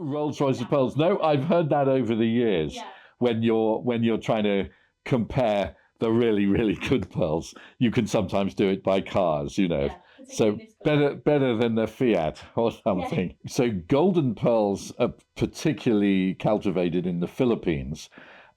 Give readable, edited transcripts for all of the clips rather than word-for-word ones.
Rolls-Royce pearls. No, I've heard that over the years. Yeah. When you're trying to compare the really, really good pearls, you can sometimes do it by cars, Yeah, So particularly this one. better than the Fiat or something. So golden pearls are particularly cultivated in the Philippines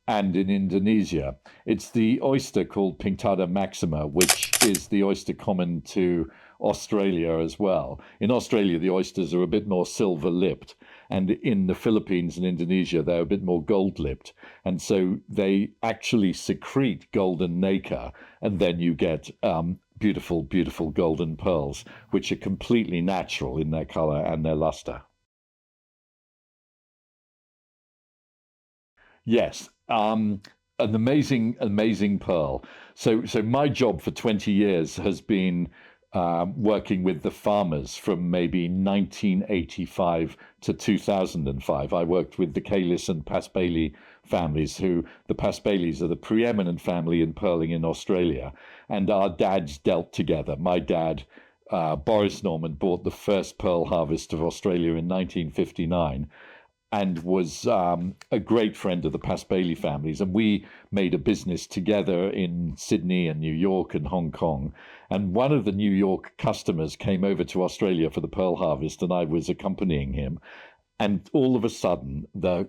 and in Indonesia. It's the oyster called Pinctada maxima, which is the oyster common to Australia as well. In Australia, the oysters are a bit more silver lipped, and in the Philippines and Indonesia, they're a bit more gold lipped. And so they actually secrete golden nacre, and then you get beautiful, beautiful golden pearls, which are completely natural in their color and their luster. Yes, an amazing, amazing pearl. So my job for 20 years has been working with the farmers from maybe 1985 to 2005. I worked with the Calis and Paspaley families, who the Paspaleys are the preeminent family in pearling in Australia, and our dads dealt together. My dad, Boris Norman, bought the first pearl harvest of Australia in 1959 and was a great friend of the Paspaley families. And we made a business together in Sydney and New York and Hong Kong. And one of the New York customers came over to Australia for the pearl harvest, and I was accompanying him. And all of a sudden, the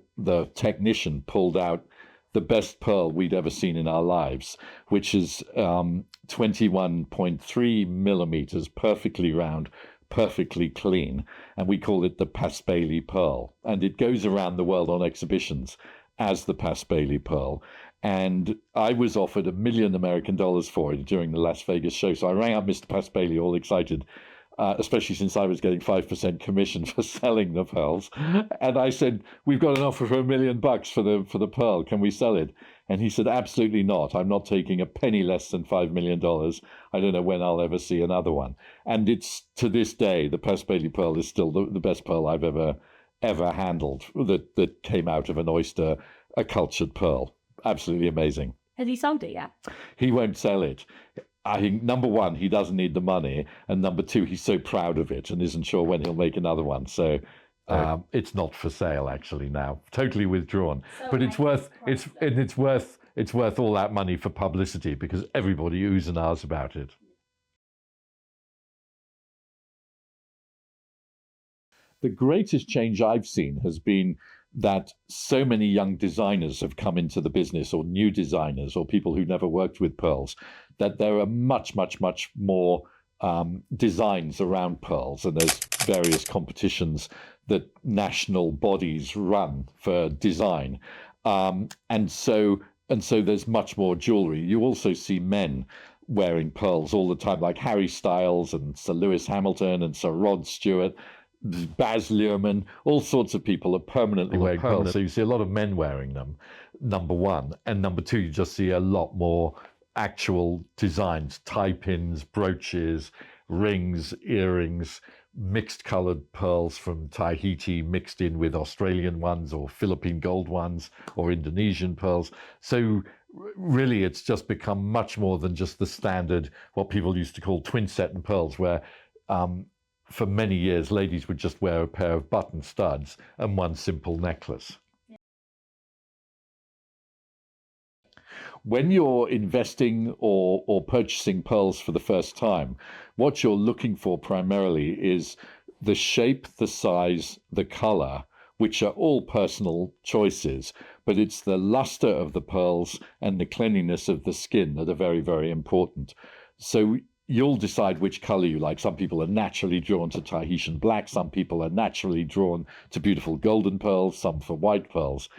technician pulled out the best pearl we'd ever seen in our lives, which is 21.3 millimeters, perfectly round, perfectly clean, and we call it the Paspaley Pearl. And it goes around the world on exhibitions as the Paspaley Pearl. And I was offered $1 million for it during the Las Vegas show. So I rang up Mr. Paspaley, all excited, especially since I was getting 5% commission for selling the pearls. And I said, "We've got an offer for $1 million for the pearl. Can we sell it?" And he said, "Absolutely not. I'm not taking a penny less than $5 million. I don't know when I'll ever see another one." And it's, to this day, the Paspaley Pearl is still the best pearl I've ever handled that came out of an oyster, a cultured pearl. Absolutely amazing. Has he sold it yet? He won't sell it. I think, number one, he doesn't need the money, and number two, he's so proud of it and isn't sure when he'll make another one. So it's not for sale actually now. Totally withdrawn. So But it's worth all that money for publicity, because everybody oohs and ahs about it. The greatest change I've seen has been that so many young designers have come into the business, or new designers, or people who never worked with pearls, that there are much, much, much more designs around pearls, and there's various competitions that national bodies run for design. And so there's much more jewelry. You also see men wearing pearls all the time, like Harry Styles and Sir Lewis Hamilton and Sir Rod Stewart, Baz Luhrmann. All sorts of people are permanently wearing pearls. So you see a lot of men wearing them, number one. And number two, you just see a lot more actual designs, tie pins, brooches, rings, earrings, mixed colored pearls from Tahiti mixed in with Australian ones, or Philippine gold ones, or Indonesian pearls. So really, it's just become much more than just the standard, what people used to call twin set and pearls, where for many years ladies would just wear a pair of button studs and one simple necklace. When you're investing or purchasing pearls for the first time, what you're looking for primarily is the shape, the size, the color, which are all personal choices, but it's the luster of the pearls and the cleanliness of the skin that are very, very important. So you'll decide which color you like. Some people are naturally drawn to Tahitian black, some people are naturally drawn to beautiful golden pearls, some for white pearls.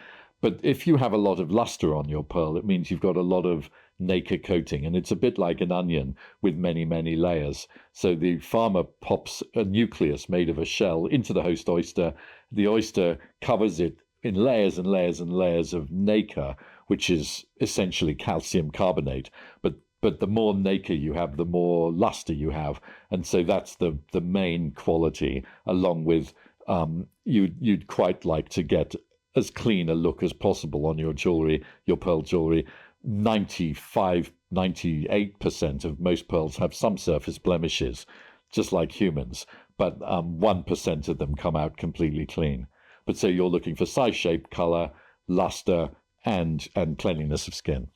But if you have a lot of luster on your pearl, it means you've got a lot of nacre coating, and it's a bit like an onion with many, many layers. So the farmer pops a nucleus made of a shell into the host oyster. The oyster covers it in layers and layers and layers of nacre, which is essentially calcium carbonate. But the more nacre you have, the more luster you have. And so that's the main quality, along with you'd quite like to get as clean a look as possible on your jewelry, your pearl jewelry. 98% of most pearls have some surface blemishes, just like humans, but 1% of them come out completely clean. but say you're looking for size, shape, color, luster, and cleanliness of skin.